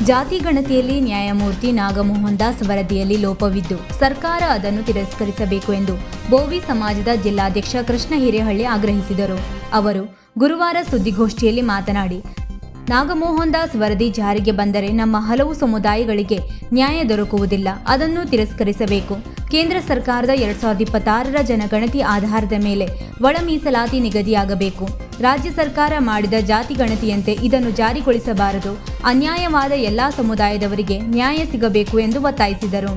ಜಾತಿ ಗಣತಿಯಲ್ಲಿ ನ್ಯಾಯಮೂರ್ತಿ ನಾಗಮೋಹನ್ ದಾಸ್ ವರದಿಯಲ್ಲಿ ಲೋಪವಿದ್ದು ಸರ್ಕಾರ ಅದನ್ನು ತಿರಸ್ಕರಿಸಬೇಕು ಎಂದು ಬೋವಿ ಸಮಾಜದ ಜಿಲ್ಲಾಧ್ಯಕ್ಷ ಕೃಷ್ಣ ಹಿರೇಹಳ್ಳಿ ಆಗ್ರಹಿಸಿದರು. ಅವರು ಗುರುವಾರ ಸುದ್ದಿಗೋಷ್ಠಿಯಲ್ಲಿ ಮಾತನಾಡಿ, ನಾಗಮೋಹನ್ ದಾಸ್ ವರದಿ ಜಾರಿಗೆ ಬಂದರೆ ನಮ್ಮ ಹಲವು ಸಮುದಾಯಗಳಿಗೆ ನ್ಯಾಯ ದೊರಕುವುದಿಲ್ಲ. ಅದನ್ನು ತಿರಸ್ಕರಿಸಬೇಕು. ಕೇಂದ್ರ ಸರ್ಕಾರದ 2026ರ ಜನಗಣತಿ ಆಧಾರದ ಮೇಲೆ ಒಳ ಮೀಸಲಾತಿ ನಿಗದಿಯಾಗಬೇಕು. ರಾಜ್ಯ ಸರ್ಕಾರ ಮಾಡಿದ ಜಾತಿ ಗಣತಿಯಂತೆ ಇದನ್ನು ಜಾರಿಗೊಳಿಸಬಾರದು. ಅನ್ಯಾಯವಾದ ಎಲ್ಲಾ ಸಮುದಾಯದವರಿಗೆ ನ್ಯಾಯ ಸಿಗಬೇಕು ಎಂದು ಒತ್ತಾಯಿಸಿದರು.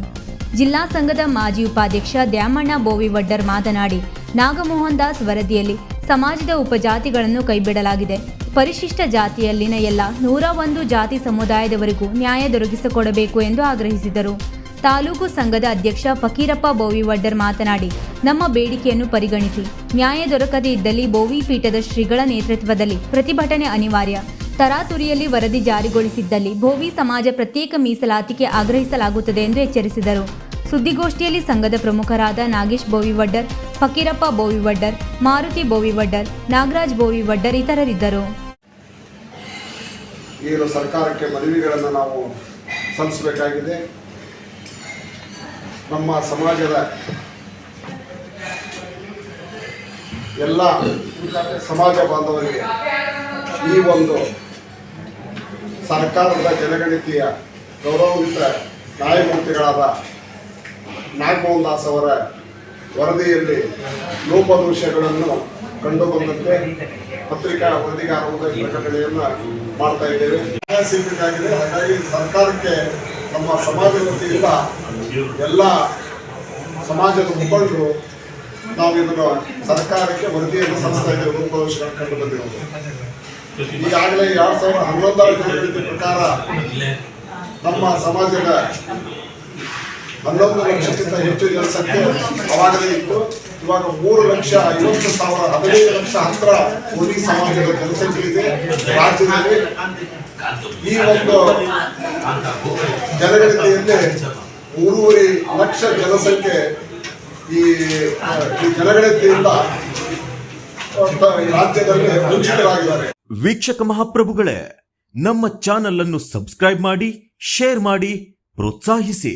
ಜಿಲ್ಲಾ ಸಂಘದ ಮಾಜಿ ಉಪಾಧ್ಯಕ್ಷ ದ್ಯಾಮಣ್ಣ ಬೋವಿವಡ್ಡರ್ ಮಾತನಾಡಿ, ನಾಗಮೋಹನ್ ದಾಸ್ ವರದಿಯಲ್ಲಿ ಸಮಾಜದ ಉಪಜಾತಿಗಳನ್ನು ಕೈಬಿಡಲಾಗಿದೆ. ಪರಿಶಿಷ್ಟ ಜಾತಿಯಲ್ಲಿನ ಎಲ್ಲ 101 ಜಾತಿ ಸಮುದಾಯದವರಿಗೂ ನ್ಯಾಯ ದೊರಕಿಸಿಕೊಡಬೇಕು ಎಂದು ಆಗ್ರಹಿಸಿದರು. ತಾಲೂಕು ಸಂಘದ ಅಧ್ಯಕ್ಷ ಫಕೀರಪ್ಪ ಬೋವಿವಡ್ಡರ್ ಮಾತನಾಡಿ, ನಮ್ಮ ಬೇಡಿಕೆಯನ್ನು ಪರಿಗಣಿಸಿ ನ್ಯಾಯ ದೊರಕದೇ ಇದ್ದಲ್ಲಿ ಬೋವಿ ಪೀಠದ ಶ್ರೀಗಳ ನೇತೃತ್ವದಲ್ಲಿ ಪ್ರತಿಭಟನೆ ಅನಿವಾರ್ಯ. ತರಾತುರಿಯಲ್ಲಿ ವರದಿ ಜಾರಿಗೊಳಿಸಿದ್ದಲ್ಲಿ ಬೋವಿ ಸಮಾಜ ಪ್ರತ್ಯೇಕ ಮೀಸಲಾತಿಗೆ ಆಗ್ರಹಿಸಲಾಗುತ್ತದೆ ಎಂದು ಎಚ್ಚರಿಸಿದರು. ಸುದ್ದಿಗೋಷ್ಠಿಯಲ್ಲಿ ಸಂಘದ ಪ್ರಮುಖರಾದ ನಾಗೇಶ್ ಬೋವಿವಡ್ಡರ್, ಫಕೀರಪ್ಪ ಬೋವಿವಡ್ಡರ್, ಮಾರುತಿ ಬೋವಿವಡ್ಡರ್, ನಾಗರಾಜ್ ಬೋವಿವಡ್ಡರ್ ಇತರರಿದ್ದರು. ಈಗ ಸರ್ಕಾರಕ್ಕೆ ಮನವಿಗಳನ್ನು ನಾವು ಸಲ್ಲಿಸಬೇಕಾಗಿದೆ. ನಮ್ಮ ಸಮಾಜದ ಎಲ್ಲ ಸಮಾಜ ಬಾಂಧವರಿಗೆ ಈ ಒಂದು ಸರ್ಕಾರದ ಜನಗಣತಿಯ ಗೌರವಾನ್ವಿತ ನ್ಯಾಯಮೂರ್ತಿಗಳಾದ ನಾಗಮೋಹನ್ ದಾಸ್ ಅವರ ವರದಿಯಲ್ಲಿ ಲೋಪದೋಷಗಳನ್ನು ಕಂಡುಬಂದಂತೆ ಪತ್ರಿಕಾ ವರದಿಗಾರರ ಪ್ರಕಟಣೆಯನ್ನು ಮಾಡ್ತಾ ಇದ್ದೇವೆ. ಸಿಗಬೇಕಾಗಿದೆ. ಹಾಗಾಗಿ ಸರ್ಕಾರಕ್ಕೆ ನಮ್ಮ ಸಮಾಜದ ವತಿಯಿಂದ ಎಲ್ಲ ಸಮಾಜದ ಮುಖಂಡರು ನಾವು ಇದನ್ನು ಸರ್ಕಾರಕ್ಕೆ ವರದಿಯನ್ನು ಸಲ್ಲಿಸ್ತಾ ಇದ್ದೇವೆ. ಲೋಪದೋಷಗಳನ್ನು ಕಂಡು ಬಂದಿರುವುದು ಈಗಾಗಲೇ 2011ರ ಜನಗಣತಿ ಪ್ರಕಾರ ನಮ್ಮ ಸಮಾಜದ 11 ಲಕ್ಷಕ್ಕಿಂತ ಹೆಚ್ಚು ಜನಸಂಖ್ಯೆ ಅವಾಗಲೇ ಇತ್ತು. ಇವಾಗ 3,50,000 15 ಲಕ್ಷ ಹತ್ತಿರ ಬೋವಿ ಸಮಾಜದ ಜನಸಂಖ್ಯೆ ಇದೆ ರಾಜ್ಯದಲ್ಲಿ. ಈ ಒಂದು ಜನಗಣತಿಯಲ್ಲಿ 3.5 ಲಕ್ಷ ಜನಸಂಖ್ಯೆ ಈ ಜನಗಣತಿಯಿಂದ ರಾಜ್ಯದಲ್ಲಿ ವಂಚಿತರಾಗಿದ್ದಾರೆ. ವೀಕ್ಷಕ ಮಹಾಪ್ರಭುಗಳೇ, ನಮ್ಮ ಚಾನಲ್ ಅನ್ನು ಸಬ್ಸ್ಕ್ರೈಬ್ ಮಾಡಿ, ಶೇರ್ ಮಾಡಿ, ಪ್ರೋತ್ಸಾಹಿಸಿ.